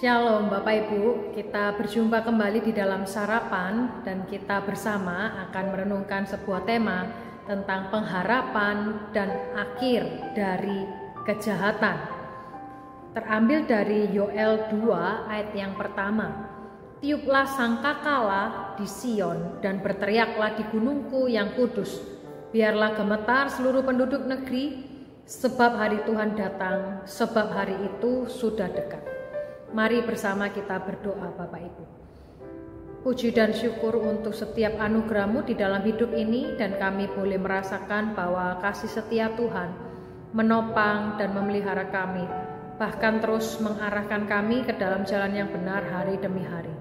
Shalom Bapak Ibu, kita berjumpa kembali di dalam sarapan dan kita bersama akan merenungkan sebuah tema tentang pengharapan dan akhir dari kejahatan. Terambil dari Yoel 2 ayat yang pertama. Tiuplah sangkakala di Sion dan berteriaklah di gunungku yang kudus. Biarlah gemetar seluruh penduduk negeri, sebab hari Tuhan datang, sebab hari itu sudah dekat. Mari bersama kita berdoa Bapak Ibu. Puji dan syukur untuk setiap anugerah-Mu di dalam hidup ini, dan kami boleh merasakan bahwa kasih setia Tuhan menopang dan memelihara kami, bahkan terus mengarahkan kami ke dalam jalan yang benar hari demi hari.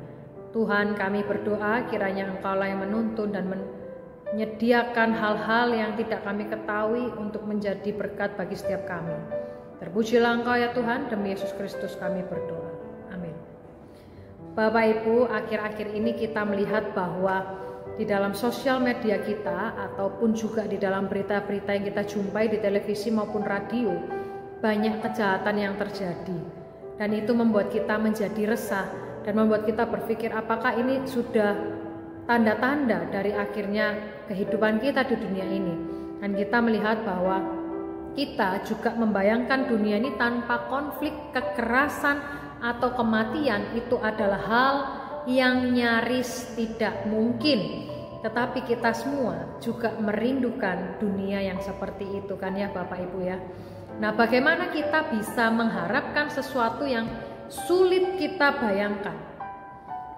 Tuhan, kami berdoa kiranya Engkaulah yang menuntun dan menyediakan hal-hal yang tidak kami ketahui untuk menjadi berkat bagi setiap kami. Terpujilah Engkau ya Tuhan, demi Yesus Kristus kami berdoa. Amin. Bapak Ibu, akhir-akhir ini kita melihat bahwa di dalam sosial media kita ataupun juga di dalam berita-berita yang kita jumpai di televisi maupun radio, banyak kejahatan yang terjadi. Dan itu membuat kita menjadi resah dan membuat kita berpikir apakah ini sudah tanda-tanda dari akhirnya kehidupan kita di dunia ini. Dan kita melihat bahwa kita juga membayangkan dunia ini tanpa konflik, kekerasan, atau kematian itu adalah hal yang nyaris tidak mungkin. Tetapi kita semua juga merindukan dunia yang seperti itu kan ya Bapak Ibu ya. Nah, bagaimana kita bisa mengharapkan sesuatu yang sulit kita bayangkan?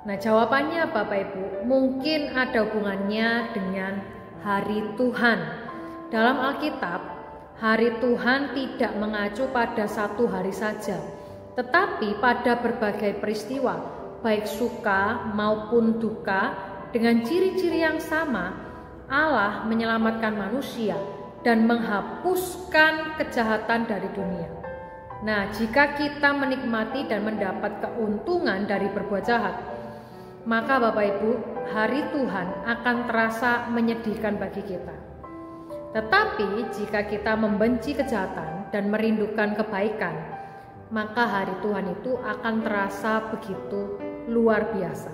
Nah, jawabannya Bapak Ibu mungkin ada hubungannya dengan hari Tuhan. Dalam Alkitab, hari Tuhan tidak mengacu pada satu hari saja, tetapi pada berbagai peristiwa, baik suka maupun duka, dengan ciri-ciri yang sama. Allah menyelamatkan manusia dan menghapuskan kejahatan dari dunia. Nah, jika kita menikmati dan mendapat keuntungan dari berbuat jahat, maka Bapak Ibu, hari Tuhan akan terasa menyedihkan bagi kita. Tetapi jika kita membenci kejahatan dan merindukan kebaikan, maka hari Tuhan itu akan terasa begitu luar biasa.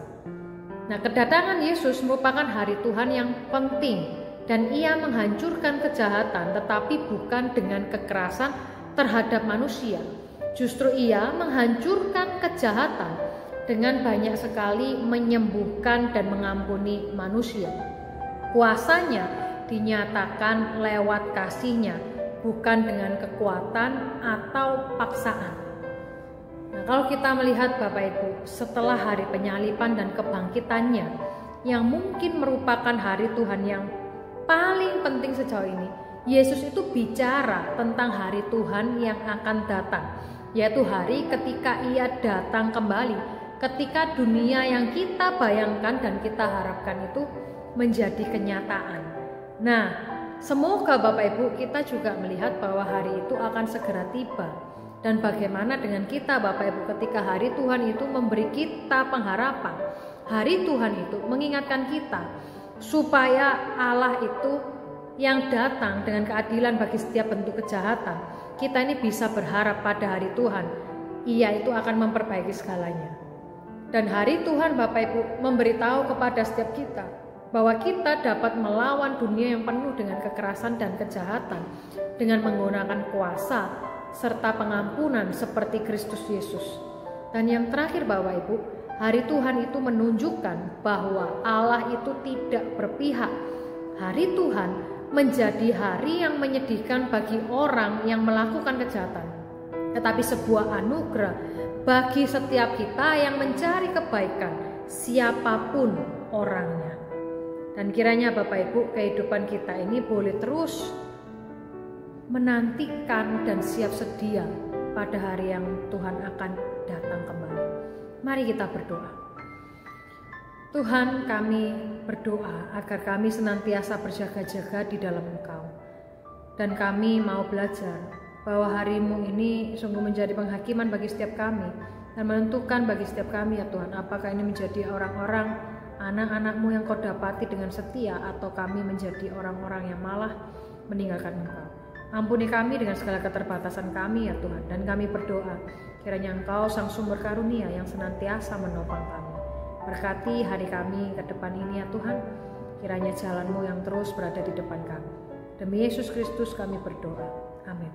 Nah, kedatangan Yesus merupakan hari Tuhan yang penting, dan Ia menghancurkan kejahatan tetapi bukan dengan kekerasan terhadap manusia. Justru Ia menghancurkan kejahatan dengan banyak sekali menyembuhkan dan mengampuni manusia. Kuasanya dinyatakan lewat kasih-Nya, bukan dengan kekuatan atau paksaan. Nah, kalau kita melihat Bapak Ibu, setelah hari penyaliban dan kebangkitannya, yang mungkin merupakan hari Tuhan yang paling penting sejauh ini, Yesus itu bicara tentang hari Tuhan yang akan datang, yaitu hari ketika Ia datang kembali, ketika dunia yang kita bayangkan dan kita harapkan itu menjadi kenyataan. Nah, semoga Bapak Ibu kita juga melihat bahwa hari itu akan segera tiba. Dan bagaimana dengan kita Bapak Ibu ketika hari Tuhan itu memberi kita pengharapan. Hari Tuhan itu mengingatkan kita supaya Allah itu yang datang dengan keadilan bagi setiap bentuk kejahatan. Kita ini bisa berharap pada hari Tuhan. Ia itu akan memperbaiki segalanya. Dan hari Tuhan Bapak Ibu memberitahu kepada setiap kita bahwa kita dapat melawan dunia yang penuh dengan kekerasan dan kejahatan dengan menggunakan kuasa serta pengampunan seperti Kristus Yesus. Dan yang terakhir Bapak Ibu, hari Tuhan itu menunjukkan bahwa Allah itu tidak berpihak. Hari Tuhan menjadi hari yang menyedihkan bagi orang yang melakukan kejahatan, tetapi sebuah anugerah bagi setiap kita yang mencari kebaikan, siapapun orangnya. Dan kiranya Bapak Ibu, kehidupan kita ini boleh terus menantikan dan siap sedia pada hari yang Tuhan akan datang kembali. Mari kita berdoa. Tuhan, kami berdoa agar kami senantiasa berjaga-jaga di dalam Engkau. Dan kami mau belajar bahwa hari-Mu ini sungguh menjadi penghakiman bagi setiap kami dan menentukan bagi setiap kami ya Tuhan, apakah ini menjadi orang-orang anak-anak-Mu yang Kau dapati dengan setia, atau kami menjadi orang-orang yang malah meninggalkan Engkau. Ampuni kami dengan segala keterbatasan kami ya Tuhan, dan kami berdoa kiranya Engkau sang sumber karunia yang senantiasa menopang kami. Berkati hari kami ke depan ini ya Tuhan, kiranya jalan-Mu yang terus berada di depan kami. Demi Yesus Kristus kami berdoa. Amin.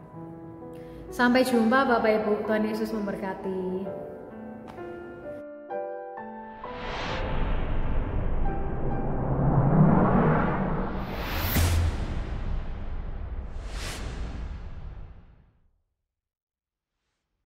Sampai jumpa Bapak Ibu, Tuhan Yesus memberkati.